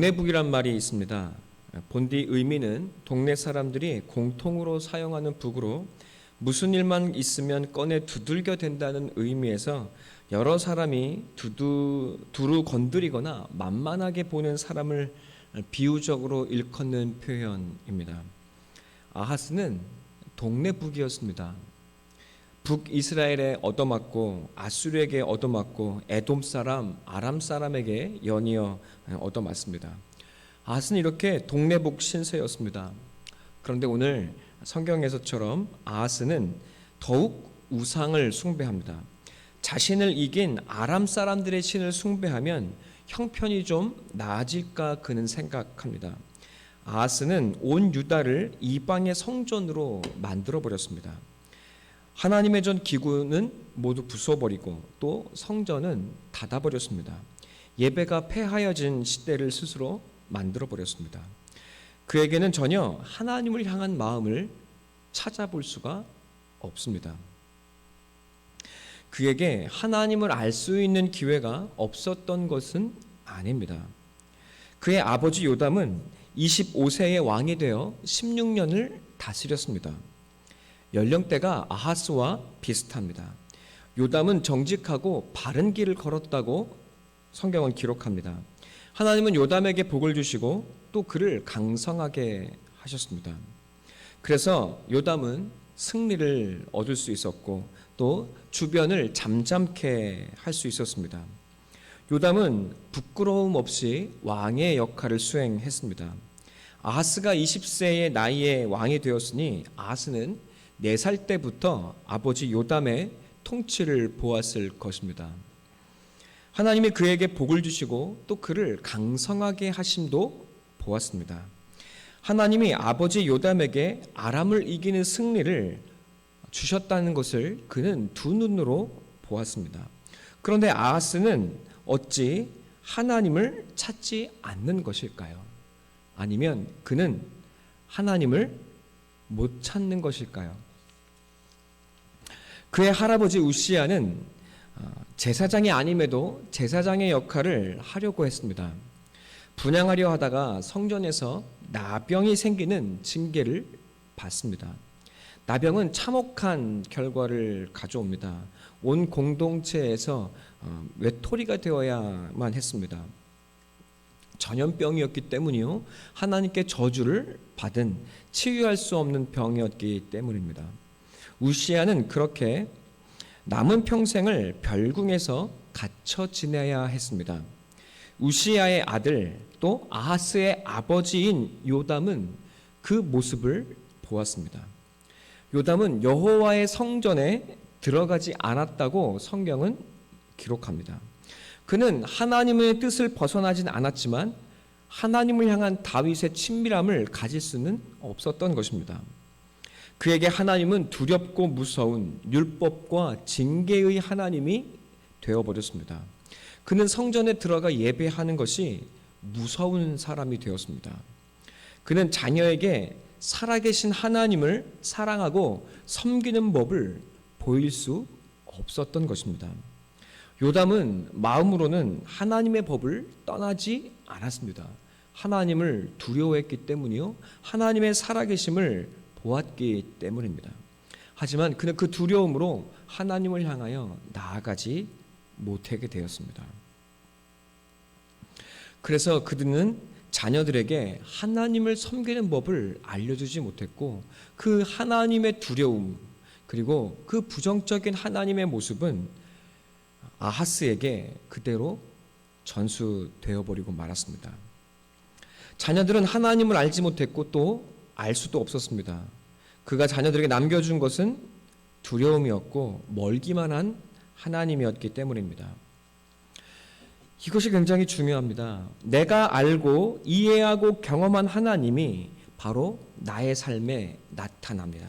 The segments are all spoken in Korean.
동네북이란 말이 있습니다. 본디 의미는 동네 사람들이 공통으로 사용하는 북으로 무슨 일만 있으면 꺼내 두들겨 댄다는 의미에서 여러 사람이 두루 건드리거나 만만하게 보는 사람을 비유적으로 일컫는 표현입니다. 아하스는 동네북이었습니다. 북이스라엘에 얻어맞고 아수르에게 얻어맞고 에돔 사람, 아람 사람에게 연이어 얻어맞습니다. 아하스는 이렇게 동네북 신세였습니다. 그런데 오늘 성경에서처럼 아하스는 더욱 우상을 숭배합니다. 자신을 이긴 아람 사람들의 신을 숭배하면 형편이 좀 나아질까 그는 생각합니다. 아하스는 온 유다를 이방의 성전으로 만들어 버렸습니다. 하나님의 전 기구는 모두 부숴버리고 또 성전은 닫아버렸습니다. 예배가 폐하여진 시대를 스스로 만들어버렸습니다. 그에게는 전혀 하나님을 향한 마음을 찾아볼 수가 없습니다. 그에게 하나님을 알 수 있는 기회가 없었던 것은 아닙니다. 그의 아버지 요담은 25세의 왕이 되어 16년을 다스렸습니다. 연령대가 아하스와 비슷합니다. 요담은 정직하고 바른 길을 걸었다고 성경은 기록합니다. 하나님은 요담에게 복을 주시고 또 그를 강성하게 하셨습니다. 그래서 요담은 승리를 얻을 수 있었고 또 주변을 잠잠케 할 수 있었습니다. 요담은 부끄러움 없이 왕의 역할을 수행했습니다. 아하스가 20세의 나이에 왕이 되었으니 아하스는 4살 때부터 아버지 요담의 통치를 보았을 것입니다. 하나님이 그에게 복을 주시고 또 그를 강성하게 하심도 보았습니다. 하나님이 아버지 요담에게 아람을 이기는 승리를 주셨다는 것을 그는 두 눈으로 보았습니다. 그런데 아하스는 어찌 하나님을 찾지 않는 것일까요? 아니면 그는 하나님을 못 찾는 것일까요? 그의 할아버지 우시야는 제사장이 아님에도 제사장의 역할을 하려고 했습니다. 분향하려 하다가 성전에서 나병이 생기는 징계를 받습니다. 나병은 참혹한 결과를 가져옵니다. 온 공동체에서 외톨이가 되어야만 했습니다. 전염병이었기 때문이요. 하나님께 저주를 받은 치유할 수 없는 병이었기 때문입니다. 우시야는 그렇게 남은 평생을 별궁에서 갇혀 지내야 했습니다. 우시야의 아들 또 아하스의 아버지인 요담은 그 모습을 보았습니다. 요담은 여호와의 성전에 들어가지 않았다고 성경은 기록합니다. 그는 하나님의 뜻을 벗어나진 않았지만 하나님을 향한 다윗의 친밀함을 가질 수는 없었던 것입니다. 그에게 하나님은 두렵고 무서운 율법과 징계의 하나님이 되어버렸습니다. 그는 성전에 들어가 예배하는 것이 무서운 사람이 되었습니다. 그는 자녀에게 살아계신 하나님을 사랑하고 섬기는 법을 보일 수 없었던 것입니다. 요담은 마음으로는 하나님의 법을 떠나지 않았습니다. 하나님을 두려워했기 때문이요. 하나님의 살아계심을 보았기 때문입니다. 하지만 그는 그 두려움으로 하나님을 향하여 나아가지 못하게 되었습니다. 그래서 그들은 자녀들에게 하나님을 섬기는 법을 알려주지 못했고 그 하나님의 두려움 그리고 그 부정적인 하나님의 모습은 아하스에게 그대로 전수되어버리고 말았습니다. 자녀들은 하나님을 알지 못했고 또 알 수도 없었습니다. 그가 자녀들에게 남겨준 것은 두려움이었고 멀기만 한 하나님이었기 때문입니다. 이것이 굉장히 중요합니다. 내가 알고 이해하고 경험한 하나님이 바로 나의 삶에 나타납니다.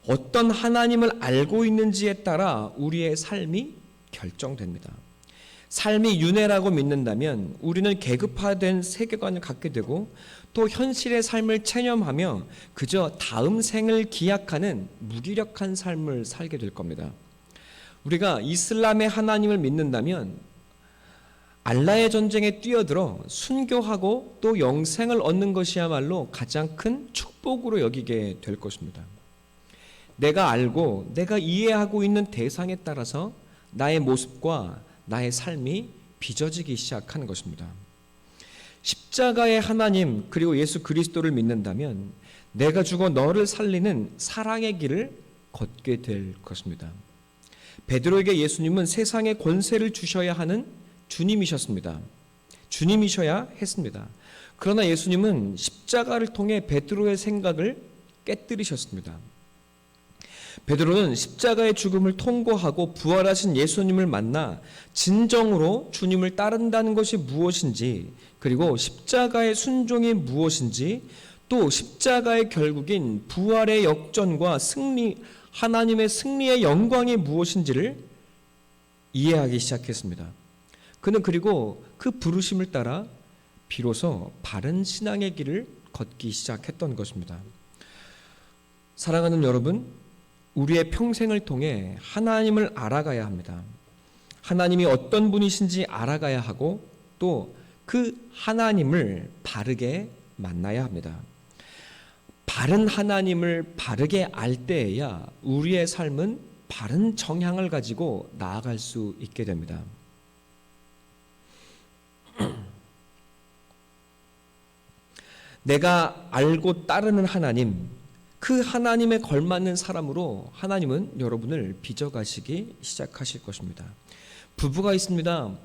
어떤 하나님을 알고 있는지에 따라 우리의 삶이 결정됩니다. 삶이 윤회라고 믿는다면 우리는 계급화된 세계관을 갖게 되고 또 현실의 삶을 체념하며 그저 다음 생을 기약하는 무기력한 삶을 살게 될 겁니다. 우리가 이슬람의 하나님을 믿는다면 알라의 전쟁에 뛰어들어 순교하고 또 영생을 얻는 것이야말로 가장 큰 축복으로 여기게 될 것입니다. 내가 알고 내가 이해하고 있는 대상에 따라서 나의 모습과 나의 삶이 빚어지기 시작하는 것입니다. 십자가의 하나님 그리고 예수 그리스도를 믿는다면 내가 죽어 너를 살리는 사랑의 길을 걷게 될 것입니다. 베드로에게 예수님은 세상의 권세를 주셔야 하는 주님이셨습니다. 주님이셔야 했습니다. 그러나 예수님은 십자가를 통해 베드로의 생각을 깨뜨리셨습니다. 베드로는 십자가의 죽음을 통과하고 부활하신 예수님을 만나 진정으로 주님을 따른다는 것이 무엇인지, 그리고 십자가의 순종이 무엇인지, 또 십자가의 결국인 부활의 역전과 승리, 하나님의 승리의 영광이 무엇인지를 이해하기 시작했습니다. 그는 그리고 그 부르심을 따라 비로소 바른 신앙의 길을 걷기 시작했던 것입니다. 사랑하는 여러분, 우리의 평생을 통해 하나님을 알아가야 합니다. 하나님이 어떤 분이신지 알아가야 하고 또 그 하나님을 바르게 만나야 합니다. 바른 하나님을 바르게 알 때에야 우리의 삶은 바른 정향을 가지고 나아갈 수 있게 됩니다. 내가 알고 따르는 하나님, 그 하나님에 걸맞는 사람으로 하나님은 여러분을 빚어가시기 시작하실 것입니다. 부부가 있습니다.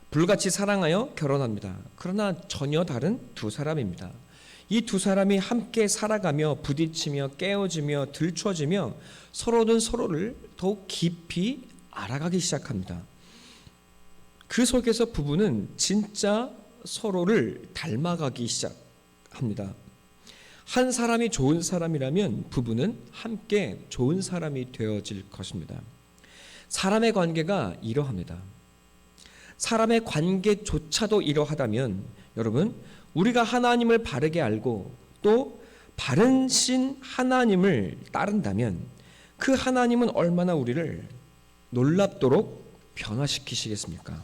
불같이 사랑하여 결혼합니다. 그러나 전혀 다른 두 사람입니다. 이 두 사람이 함께 살아가며 부딪히며 깨어지며 들춰지며 서로는 서로를 더욱 깊이 알아가기 시작합니다. 그 속에서 부부는 진짜 서로를 닮아가기 시작합니다. 한 사람이 좋은 사람이라면 부부는 함께 좋은 사람이 되어질 것입니다. 사람의 관계가 이러합니다. 사람의 관계조차도 이러하다면 여러분, 우리가 하나님을 바르게 알고 또 바른 신 하나님을 따른다면 그 하나님은 얼마나 우리를 놀랍도록 변화시키시겠습니까?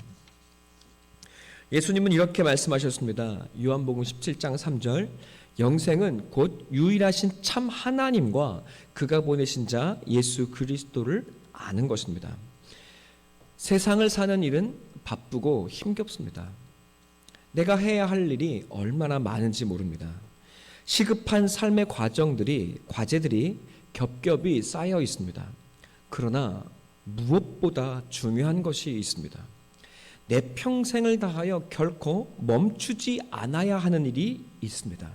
예수님은 이렇게 말씀하셨습니다. 요한복음 17장 3절, 영생은 곧 유일하신 참 하나님과 그가 보내신 자 예수 그리스도를 아는 것입니다. 세상을 사는 일은 바쁘고 힘겹습니다. 내가 해야 할 일이 얼마나 많은지 모릅니다. 시급한 삶의 과제들이 겹겹이 쌓여 있습니다. 그러나 무엇보다 중요한 것이 있습니다. 내 평생을 다하여 결코 멈추지 않아야 하는 일이 있습니다.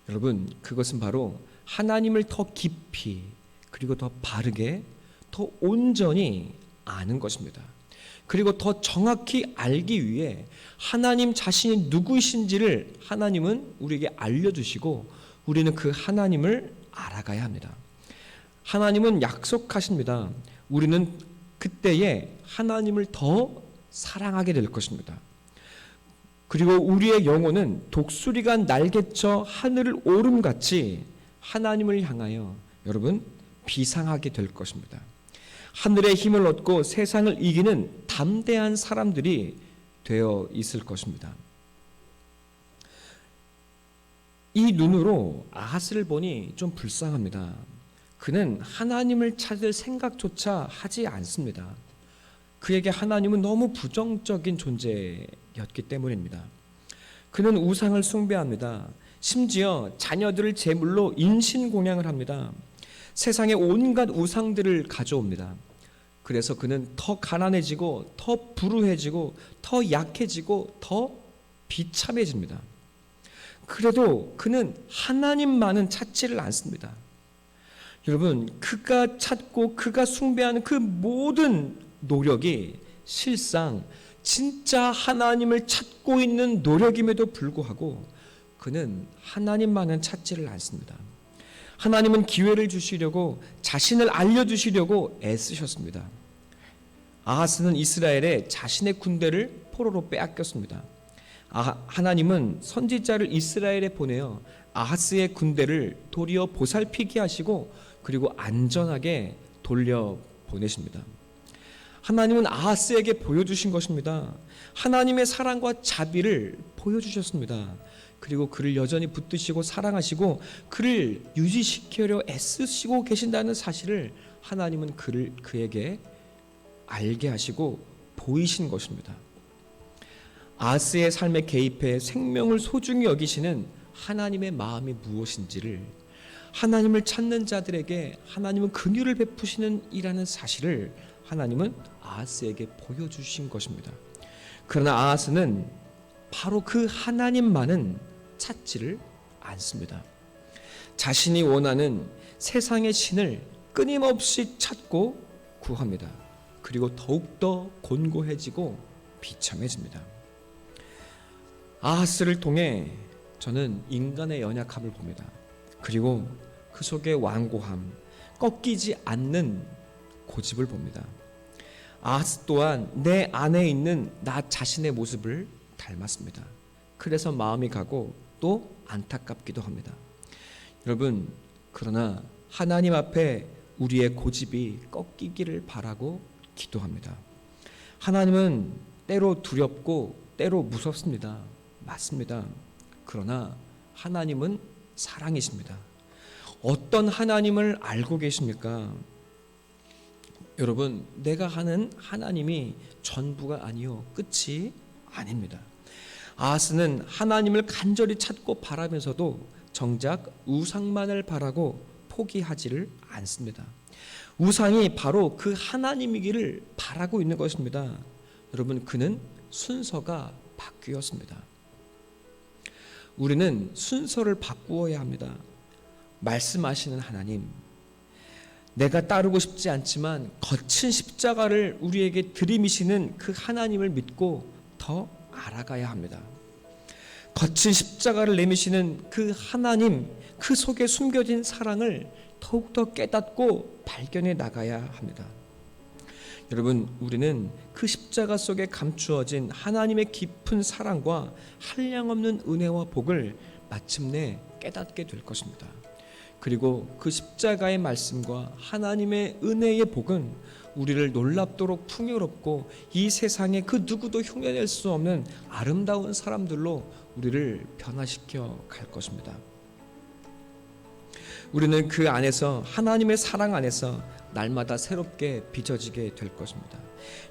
여러분, 그것은 바로 하나님을 더 깊이 그리고 더 바르게 더 온전히 아는 것입니다. 그리고 더 정확히 알기 위해 하나님 자신이 누구이신지를 하나님은 우리에게 알려주시고 우리는 그 하나님을 알아가야 합니다. 하나님은 약속하십니다. 우리는 그때에 하나님을 더 사랑하게 될 것입니다. 그리고 우리의 영혼은 독수리가 날개쳐 하늘을 오름같이 하나님을 향하여 여러분 비상하게 될 것입니다. 하늘의 힘을 얻고 세상을 이기는 담대한 사람들이 되어 있을 것입니다. 이 눈으로 아하스를 보니 좀 불쌍합니다. 그는 하나님을 찾을 생각조차 하지 않습니다. 그에게 하나님은 너무 부정적인 존재였기 때문입니다. 그는 우상을 숭배합니다. 심지어 자녀들을 제물로 인신공양을 합니다. 세상에 온갖 우상들을 가져옵니다. 그래서 그는 더 가난해지고 더 불우해지고 더 약해지고 더 비참해집니다. 그래도 그는 하나님만은 찾지를 않습니다. 여러분, 그가 찾고 그가 숭배하는 그 모든 노력이 실상 진짜 하나님을 찾고 있는 노력임에도 불구하고 그는 하나님만은 찾지를 않습니다. 하나님은 기회를 주시려고 자신을 알려주시려고 애쓰셨습니다. 아하스는 이스라엘에 자신의 군대를 포로로 빼앗겼습니다. 하나님은 선지자를 이스라엘에 보내어 아하스의 군대를 도리어 보살피게 하시고 그리고 안전하게 돌려보내십니다. 하나님은 아하스에게 보여주신 것입니다. 하나님의 사랑과 자비를 보여주셨습니다. 그리고 그를 여전히 붙드시고 사랑하시고 그를 유지시키려 애쓰시고 계신다는 사실을 하나님은 그에게 알게 하시고 보이신 것입니다. 아하스의 삶에 개입해 생명을 소중히 여기시는 하나님의 마음이 무엇인지를, 하나님을 찾는 자들에게 하나님은 긍휼을 베푸시는 이라는 사실을 하나님은 아하스에게 보여주신 것입니다. 그러나 아하스는 바로 그 하나님만은 찾지를 않습니다. 자신이 원하는 세상의 신을 끊임없이 찾고 구합니다. 그리고 더욱더 곤고해지고 비참해집니다. 아하스를 통해 저는 인간의 연약함을 봅니다. 그리고 그 속에 완고함, 꺾이지 않는 고집을 봅니다. 아하스 또한 내 안에 있는 나 자신의 모습을 닮았습니다. 그래서 마음이 가고 또 안타깝기도 합니다. 여러분, 그러나 하나님 앞에 우리의 고집이 꺾이기를 바라고 기도합니다. 하나님은 때로 두렵고 때로 무섭습니다. 맞습니다. 그러나 하나님은 사랑이십니다. 어떤 하나님을 알고 계십니까? 여러분, 내가 하는 하나님이 전부가 아니요 끝이 아닙니다. 아하스는 하나님을 간절히 찾고 바라면서도 정작 우상만을 바라고 포기하지를 않습니다. 우상이 바로 그 하나님이기를 바라고 있는 것입니다. 여러분, 그는 순서가 바뀌었습니다. 우리는 순서를 바꾸어야 합니다. 말씀하시는 하나님, 내가 따르고 싶지 않지만 거친 십자가를 우리에게 들이미시는 그 하나님을 믿고 더 알아가야 합니다. 거친 십자가를 내미시는 그 하나님, 그 속에 숨겨진 사랑을 더욱더 깨닫고 발견해 나가야 합니다. 여러분, 우리는 그 십자가 속에 감추어진 하나님의 깊은 사랑과 한량없는 은혜와 복을 마침내 깨닫게 될 것입니다. 그리고 그 십자가의 말씀과 하나님의 은혜의 복은 우리를 놀랍도록 풍요롭고 이 세상에 그 누구도 흉내낼 수 없는 아름다운 사람들로 우리를 변화시켜 갈 것입니다. 우리는 그 안에서, 하나님의 사랑 안에서 날마다 새롭게 빚어지게 될 것입니다.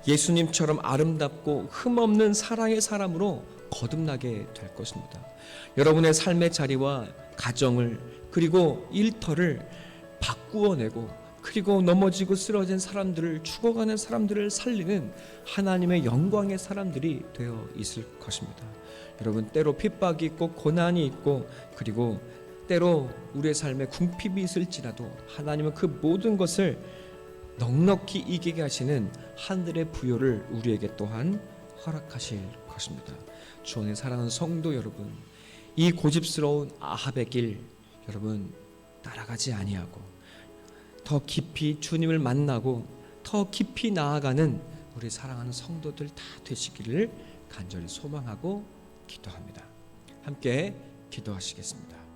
예수님처럼 아름답고 흠없는 사랑의 사람으로 거듭나게 될 것입니다. 여러분의 삶의 자리와 가정을, 그리고 일터를 바꾸어내고, 그리고 넘어지고 쓰러진 사람들을, 죽어가는 사람들을 살리는 하나님의 영광의 사람들이 되어 있을 것입니다. 여러분, 때로 핍박이 있고 고난이 있고, 그리고 때로 우리의 삶에 궁핍이 있을지라도 하나님은 그 모든 것을 넉넉히 이기게 하시는 하늘의 부요를 우리에게 또한 허락하실 것입니다. 주 안에 사랑하는 성도 여러분, 이 고집스러운 아합의 길, 여러분 따라가지 아니하고 더 깊이 주님을 만나고 더 깊이 나아가는 우리 사랑하는 성도들 다 되시기를 간절히 소망하고 기도합니다. 함께 기도하시겠습니다.